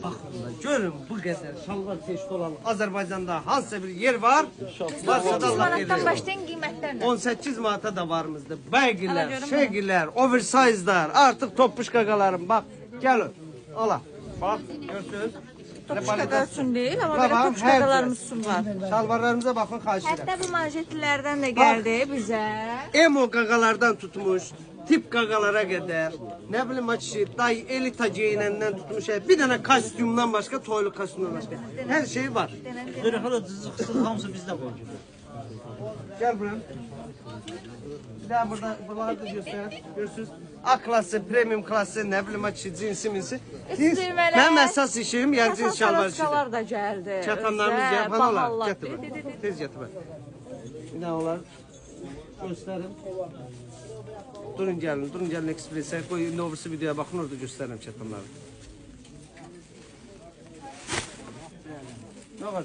Baxın, görün bu qədər şalvar çeşidi olan Azərbaycanda hansısa bir yer var. Varsa da 18 Allah manatdan verir. başlayın qiymətlərlə. 18 manata da varımızdır. Bəygilər, görüm şeygilər, oversize'lar, artıq toppuş qaqalarım. Bax, gəlin. Ala. Bax, görsünüz. Topuşqaqa üçün deyil, amma Buna belə baxın, topuşqaqalarımız üçün var. Şalvarlarımıza baxın, xahiş edirəm. Hətta bu manjetlərdən də gəldi bizə. Emo qaqalardan tutmuş, tip qaqalara qədər, nə bilim açı, day elita geyinəndən tutmuş, bir dənə kostyumdan başqa, toylu kostyumdan başqa. Hər şey var. Zırhlı, cızıqsız hamısı bizdə qoyulur. Gel buraya. Bir daha burada bunları da göster. Görürsünüz. A klası, premium klası, ne bileyim açı, cinsi minsi. Cins, İstirmələr. benim esas işim yer cins şalvar işidir. Əsas da gəldi. Çatanlarımız Özdə, yapan olar. bahallar. Getir bak. Tez getir bak. Bir daha olar. Gösterin. Durun gelin eksprese. Koy novusu videoya bakın orada gösteririm çatanları. Ne var?